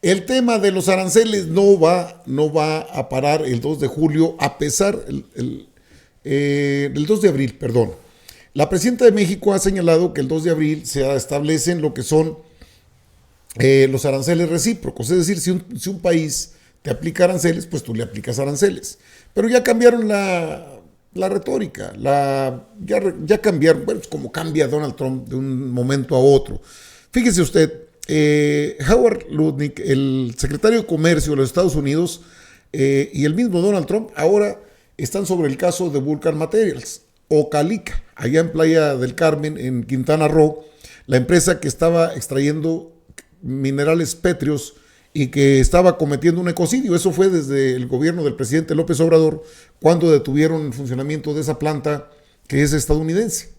El tema de los aranceles no va a parar el 2 de julio, a pesar, el 2 de abril, perdón. La presidenta de México ha señalado que el 2 de abril se establecen lo que son los aranceles recíprocos. Es decir, si un país te aplica aranceles, pues tú le aplicas aranceles. Pero ya cambiaron la retórica, ya cambiaron, bueno, es como cambia Donald Trump de un momento a otro. Fíjese usted, Howard Lutnick, el secretario de Comercio de los Estados Unidos, y el mismo Donald Trump ahora están sobre el caso de Vulcan Materials o Calica, allá en Playa del Carmen, en Quintana Roo, la empresa que estaba extrayendo minerales pétreos y que estaba cometiendo un ecocidio. Eso fue desde el gobierno del presidente López Obrador, cuando detuvieron el funcionamiento de esa planta que es estadounidense,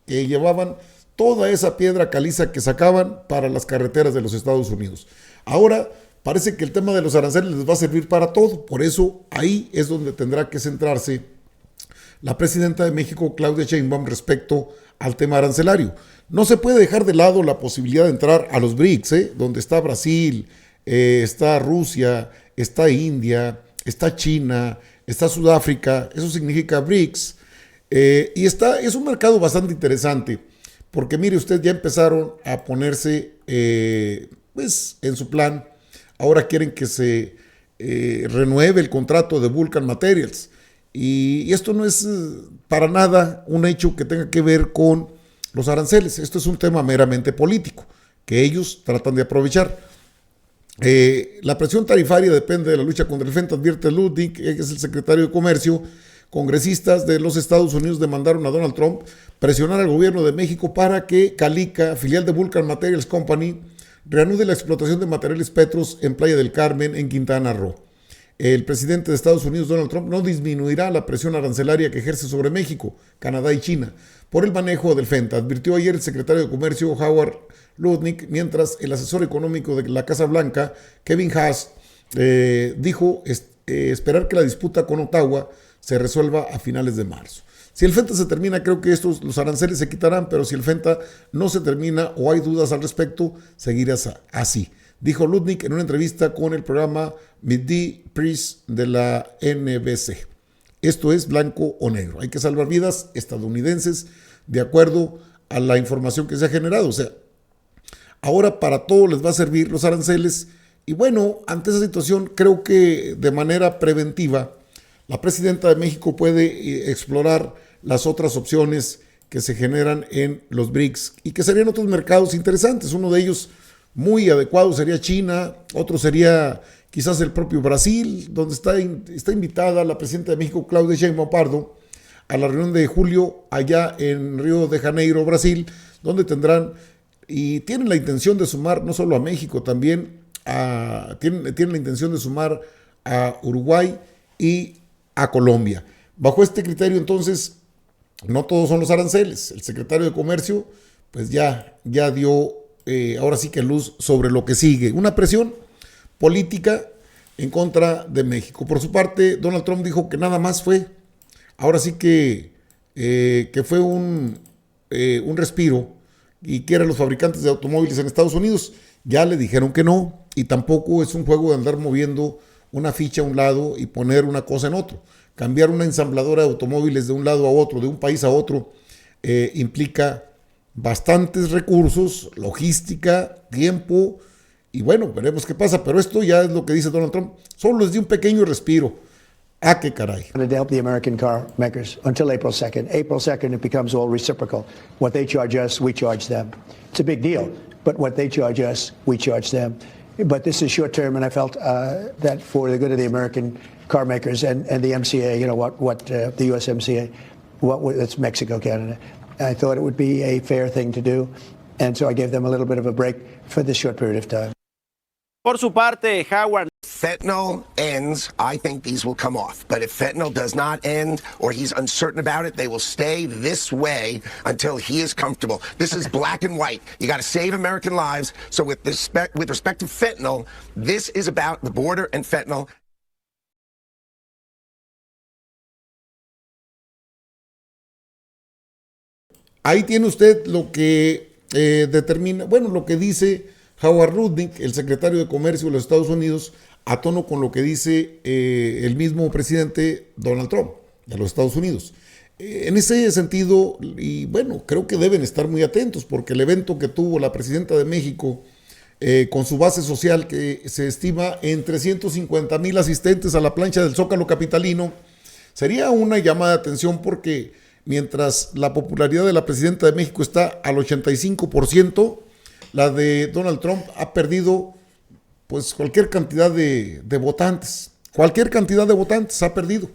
que llevaban toda esa piedra caliza que sacaban para las carreteras de los Estados Unidos. Ahora parece que el tema de los aranceles les va a servir para todo, por eso ahí es donde tendrá que centrarse la presidenta de México, Claudia Sheinbaum, respecto al tema arancelario. No se puede dejar de lado la posibilidad de entrar a los BRICS, donde está Brasil, está Rusia, está India, está China, está Sudáfrica, eso significa BRICS, y es un mercado bastante interesante, porque mire usted, ya empezaron a ponerse pues, en su plan, ahora quieren que se renueve el contrato de Vulcan Materials, y esto no es para nada un hecho que tenga que ver con los aranceles. Esto es un tema meramente político que ellos tratan de aprovechar. La presión tarifaria depende de la lucha contra el FENTA, advierte Lutnick, que es el secretario de Comercio. Congresistas de los Estados Unidos demandaron a Donald Trump presionar al gobierno de México para que Calica, filial de Vulcan Materials Company, reanude la explotación de materiales petros en Playa del Carmen, en Quintana Roo. El presidente de Estados Unidos, Donald Trump, no disminuirá la presión arancelaria que ejerce sobre México, Canadá y China por el manejo del FENTA, advirtió ayer el secretario de Comercio, Howard Lutnick, mientras el asesor económico de la Casa Blanca, Kevin Haas, dijo esperar que la disputa con Ottawa se resuelva a finales de marzo. Si el FENTA se termina, creo que los aranceles se quitarán, pero si el FENTA no se termina o hay dudas al respecto, seguirá así, dijo Lutnick en una entrevista con el programa Meet the Press de la NBC. Esto es blanco o negro. Hay que salvar vidas estadounidenses de acuerdo a la información que se ha generado. O sea, ahora para todo les va a servir los aranceles. Y bueno, ante esa situación, creo que de manera preventiva, la presidenta de México puede explorar las otras opciones que se generan en los BRICS y que serían otros mercados interesantes. Uno de ellos muy adecuado sería China, otro sería quizás el propio Brasil, donde está invitada la presidenta de México, Claudia Sheinbaum Pardo, a la reunión de julio allá en Río de Janeiro, Brasil, donde tendrán y tienen la intención de sumar no solo a México, también tienen la intención de sumar a Uruguay y a Colombia. Bajo este criterio, entonces, no todos son los aranceles. El secretario de Comercio, pues ya dio ahora sí que luz sobre lo que sigue. Una presión política en contra de México. Por su parte, Donald Trump dijo que nada más fue, ahora sí que fue un respiro y que eran los fabricantes de automóviles en Estados Unidos. Ya le dijeron que no, y tampoco es un juego de andar moviendo una ficha a un lado y poner una cosa en otro. Cambiar una ensambladora de automóviles de un lado a otro, de un país a otro, implica bastantes recursos, logística, tiempo, y bueno, veremos qué pasa, pero esto ya es lo que dice Donald Trump, solo les dio un pequeño respiro. Ah, qué caray. To help the American car makers until April 2nd. April 2nd, it becomes all reciprocal. What they charge us, we charge them. It's a big deal, but what they charge us, we charge them. But this is short term, and I felt that for the good of the American car makers and the MCA, you know, the USMCA, it's Mexico, Canada. I thought it would be a fair thing to do, and so I gave them a little bit of a break for this short period of time. Por su parte, Howard. Fentanyl ends, I think these will come off. But if fentanyl does not end or he's uncertain about it, they will stay this way until he is comfortable. This is black and white. You got to save American lives. So with respect to fentanyl, this is about the border and fentanyl. Ahí tiene usted lo que determina, bueno, lo que dice Howard Lutnick, el secretario de Comercio de los Estados Unidos, a tono con lo que dice el mismo presidente Donald Trump de los Estados Unidos. En ese sentido, y bueno, creo que deben estar muy atentos porque el evento que tuvo la presidenta de México con su base social que se estima en 350,000 asistentes a la plancha del Zócalo capitalino, sería una llamada de atención porque mientras la popularidad de la presidenta de México está al 85%, la de Donald Trump ha perdido pues cualquier cantidad de votantes. Cualquier cantidad de votantes ha perdido.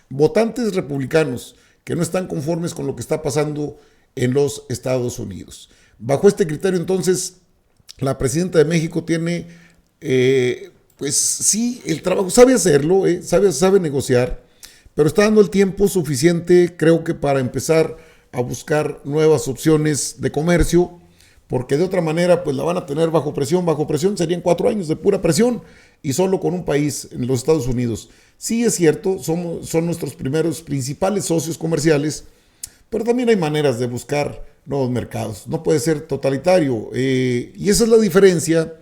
Votantes republicanos que no están conformes con lo que está pasando en los Estados Unidos. Bajo este criterio, entonces, la presidenta de México tiene, pues sí, el trabajo, sabe hacerlo, sabe negociar, pero está dando el tiempo suficiente, creo que para empezar a buscar nuevas opciones de comercio, porque de otra manera pues la van a tener bajo presión serían 4 años de pura presión y solo con un país, en los Estados Unidos. Sí es cierto, son nuestros principales socios comerciales, pero también hay maneras de buscar nuevos mercados, no puede ser totalitario, y esa es la diferencia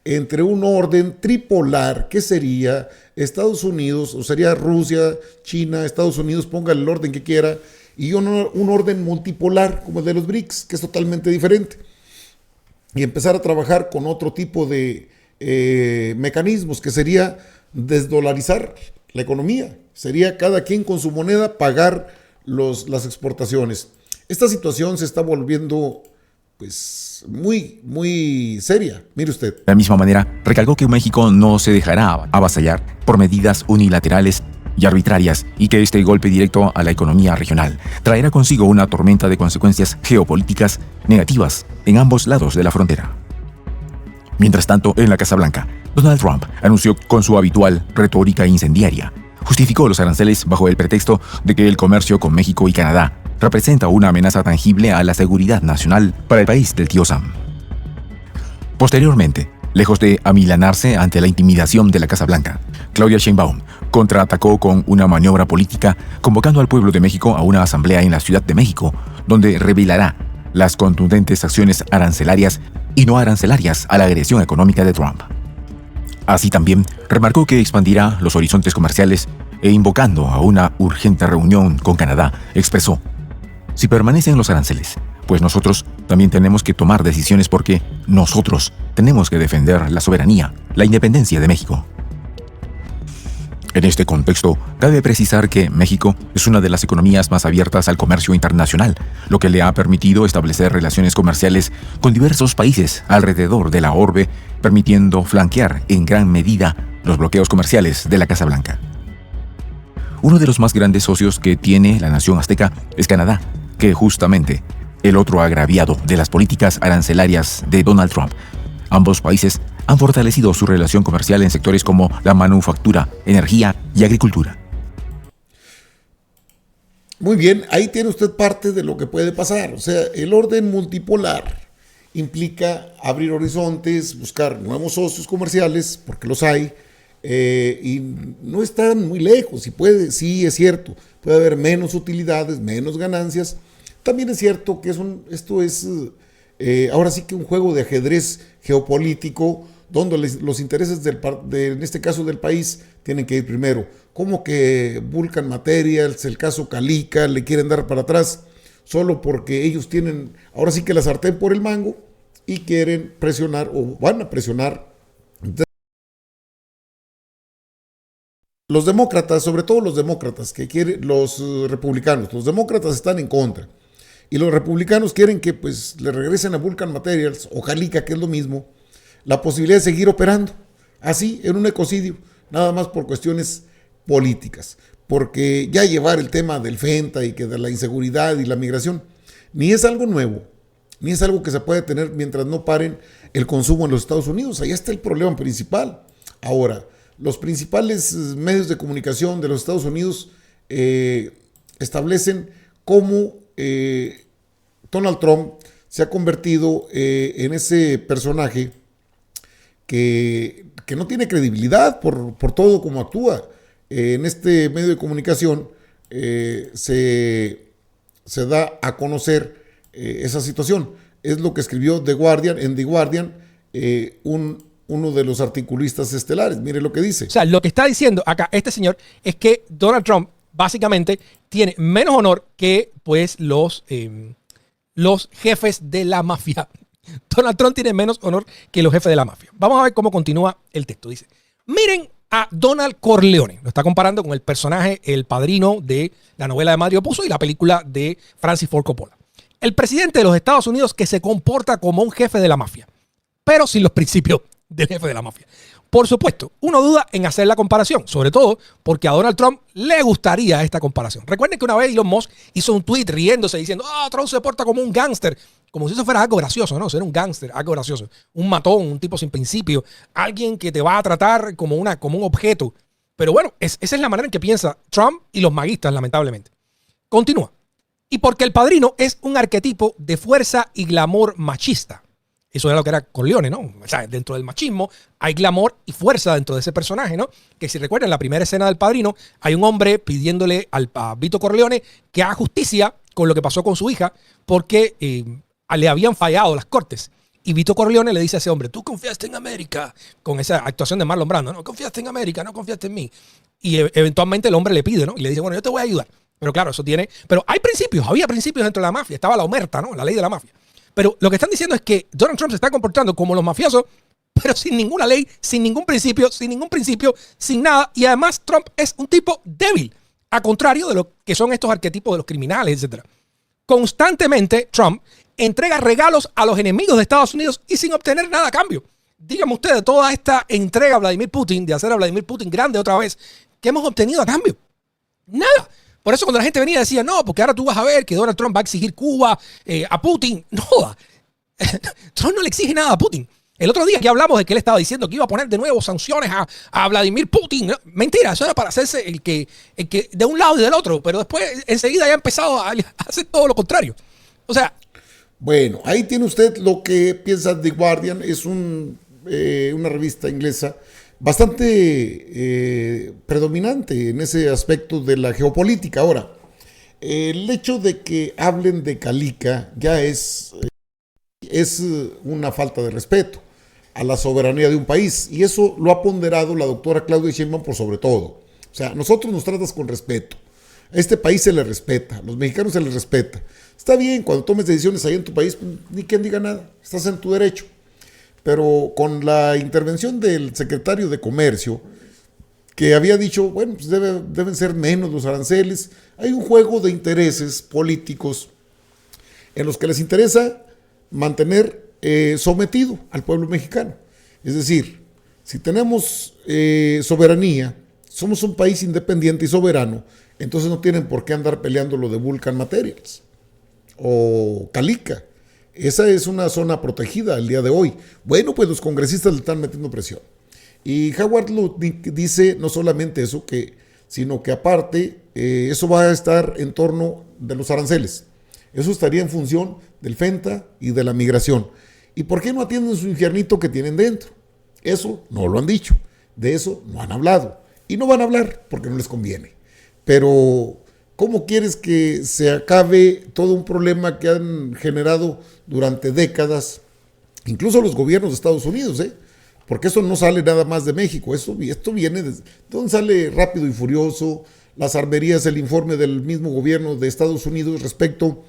entre un orden tripolar, que sería Estados Unidos, o sería Rusia, China, Estados Unidos, póngale el orden que quiera, y un orden multipolar como el de los BRICS, que es totalmente diferente. Y empezar a trabajar con otro tipo de mecanismos, que sería desdolarizar la economía, sería cada quien con su moneda pagar las exportaciones. Esta situación se está volviendo pues muy seria. Mire usted. De la misma manera, recalcó que México no se dejará avasallar por medidas unilaterales y arbitrarias y que este golpe directo a la economía regional traerá consigo una tormenta de consecuencias geopolíticas negativas en ambos lados de la frontera. Mientras tanto, en la Casa Blanca, Donald Trump anunció con su habitual retórica incendiaria, justificó los aranceles bajo el pretexto de que el comercio con México y Canadá representa una amenaza tangible a la seguridad nacional para el país del tío Sam. Posteriormente, lejos de amilanarse ante la intimidación de la Casa Blanca, Claudia Sheinbaum contraatacó con una maniobra política convocando al pueblo de México a una asamblea en la Ciudad de México, donde revelará las contundentes acciones arancelarias y no arancelarias a la agresión económica de Trump. Así también remarcó que expandirá los horizontes comerciales e invocando a una urgente reunión con Canadá, expresó: si permanecen los aranceles, pues nosotros también tenemos que tomar decisiones porque nosotros tenemos que defender la soberanía, la independencia de México. En este contexto, cabe precisar que México es una de las economías más abiertas al comercio internacional, lo que le ha permitido establecer relaciones comerciales con diversos países alrededor de la orbe, permitiendo flanquear en gran medida los bloqueos comerciales de la Casa Blanca. Uno de los más grandes socios que tiene la nación azteca es Canadá, que justamente el otro agraviado de las políticas arancelarias de Donald Trump. Ambos países han fortalecido su relación comercial en sectores como la manufactura, energía y agricultura. Muy bien, ahí tiene usted parte de lo que puede pasar. O sea, el orden multipolar implica abrir horizontes, buscar nuevos socios comerciales, porque los hay, y no están muy lejos. Y sí es cierto, puede haber menos utilidades, menos ganancias. También es cierto que esto es ahora sí que un juego de ajedrez geopolítico, donde los intereses en este caso del país tienen que ir primero. Como que Vulcan Materials, el caso Calica, le quieren dar para atrás solo porque ellos tienen ahora sí que la sartén por el mango y quieren presionar o van a presionar. Los demócratas, sobre todo los demócratas, que quieren, los republicanos, los demócratas están en contra. Y los republicanos quieren que pues le regresen a Vulcan Materials o Calica, que es lo mismo, la posibilidad de seguir operando así en un ecocidio, nada más por cuestiones políticas, porque ya llevar el tema del FENTA y que de la inseguridad y la migración ni es algo nuevo, ni es algo que se puede tener mientras no paren el consumo en los Estados Unidos. Ahí está el problema principal. Ahora, los principales medios de comunicación de los Estados Unidos establecen cómo Donald Trump se ha convertido en ese personaje que no tiene credibilidad por todo como actúa. En este medio de comunicación se da a conocer esa situación. Es lo que escribió The Guardian, en The Guardian, uno de los articulistas estelares. Mire lo que dice. O sea, lo que está diciendo acá este señor es que Donald Trump básicamente tiene menos honor que pues los jefes de la mafia. Donald Trump tiene menos honor que los jefes de la mafia. Vamos a ver cómo continúa el texto. Dice, miren a Donald Corleone. Lo está comparando con el personaje, el padrino de la novela de Mario Puzo y la película de Francis Ford Coppola. El presidente de los Estados Unidos que se comporta como un jefe de la mafia, pero sin los principios del jefe de la mafia. Por supuesto, uno duda en hacer la comparación, sobre todo porque a Donald Trump le gustaría esta comparación. Recuerden que una vez Elon Musk hizo un tweet riéndose diciendo, Trump se porta como un gángster, como si eso fuera algo gracioso, ¿no? Ser un gángster, algo gracioso. Un matón, un tipo sin principio, alguien que te va a tratar como un objeto. Pero bueno, esa es la manera en que piensa Trump y los maguistas, lamentablemente. Continúa. Y porque el padrino es un arquetipo de fuerza y glamour machista. Eso era lo que era Corleone, ¿no? O sea, dentro del machismo hay glamour y fuerza dentro de ese personaje, ¿no? Que si recuerdan, en la primera escena del Padrino hay un hombre pidiéndole a Vito Corleone que haga justicia con lo que pasó con su hija porque le habían fallado las cortes. Y Vito Corleone le dice a ese hombre, tú confiaste en América, con esa actuación de Marlon Brando, ¿no? Confiaste en América, no confiaste en mí. Y eventualmente el hombre le pide, ¿no? Y le dice, bueno, yo te voy a ayudar. Pero claro, eso tiene... Pero hay principios, había principios dentro de la mafia. Estaba la omerta, ¿no? La ley de la mafia. Pero lo que están diciendo es que Donald Trump se está comportando como los mafiosos, pero sin ninguna ley, sin ningún principio, sin nada. Y además Trump es un tipo débil, a contrario de lo que son estos arquetipos de los criminales, etc. Constantemente Trump entrega regalos a los enemigos de Estados Unidos y sin obtener nada a cambio. Díganme ustedes, toda esta entrega a Vladimir Putin, de hacer a Vladimir Putin grande otra vez, ¿qué hemos obtenido a cambio? Nada. Por eso cuando la gente venía y decía, no, porque ahora tú vas a ver que Donald Trump va a exigir Cuba a Putin. No, Trump no le exige nada a Putin. El otro día que hablamos de que él estaba diciendo que iba a poner de nuevo sanciones a Vladimir Putin. No, mentira, eso era para hacerse el que de un lado y del otro. Pero después enseguida ya ha empezado a hacer todo lo contrario. O sea... Bueno, ahí tiene usted lo que piensa The Guardian. Es una revista inglesa bastante predominante en ese aspecto de la geopolítica. Ahora, el hecho de que hablen de calica ya es una falta de respeto a la soberanía de un país, y eso lo ha ponderado la doctora Claudia Sheinbaum por sobre todo. O sea, nosotros nos tratas con respeto, a este país se le respeta, a los mexicanos se les respeta. Está bien, cuando tomes decisiones ahí en tu país, ni quien diga nada, estás en tu derecho. Pero con la intervención del secretario de Comercio, que había dicho, bueno, pues deben ser menos los aranceles, hay un juego de intereses políticos en los que les interesa mantener sometido al pueblo mexicano. Es decir, si tenemos soberanía, somos un país independiente y soberano, entonces no tienen por qué andar peleando lo de Vulcan Materials o Calica. Esa es una zona protegida el día de hoy. Bueno, pues los congresistas le están metiendo presión. Y Howard Lutnick dice no solamente eso, sino que aparte eso va a estar en torno de los aranceles. Eso estaría en función del FENTA y de la migración. ¿Y por qué no atienden su infiernito que tienen dentro? Eso no lo han dicho. De eso no han hablado. Y no van a hablar porque no les conviene. Pero ¿cómo quieres que se acabe todo un problema que han generado durante décadas, incluso los gobiernos de Estados Unidos, porque eso no sale nada más de México, esto viene de donde sale Rápido y Furioso, las armerías, el informe del mismo gobierno de Estados Unidos respecto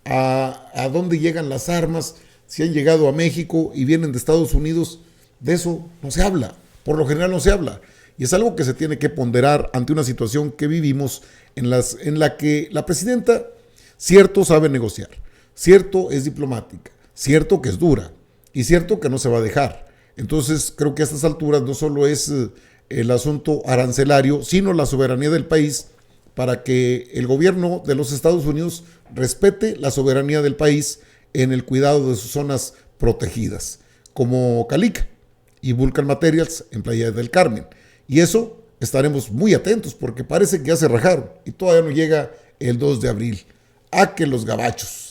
a dónde llegan las armas, si han llegado a México y vienen de Estados Unidos, de eso no se habla, por lo general no se habla, y es algo que se tiene que ponderar ante una situación que vivimos en la que la presidenta, cierto, sabe negociar, cierto, es diplomática, cierto que es dura y cierto que no se va a dejar. Entonces creo que a estas alturas no solo es el asunto arancelario, sino la soberanía del país, para que el gobierno de los Estados Unidos respete la soberanía del país en el cuidado de sus zonas protegidas, como Calica y Vulcan Materials en Playa del Carmen. Y eso estaremos muy atentos porque parece que ya se rajaron y todavía no llega el 2 de abril. ¡Ah, que los gabachos!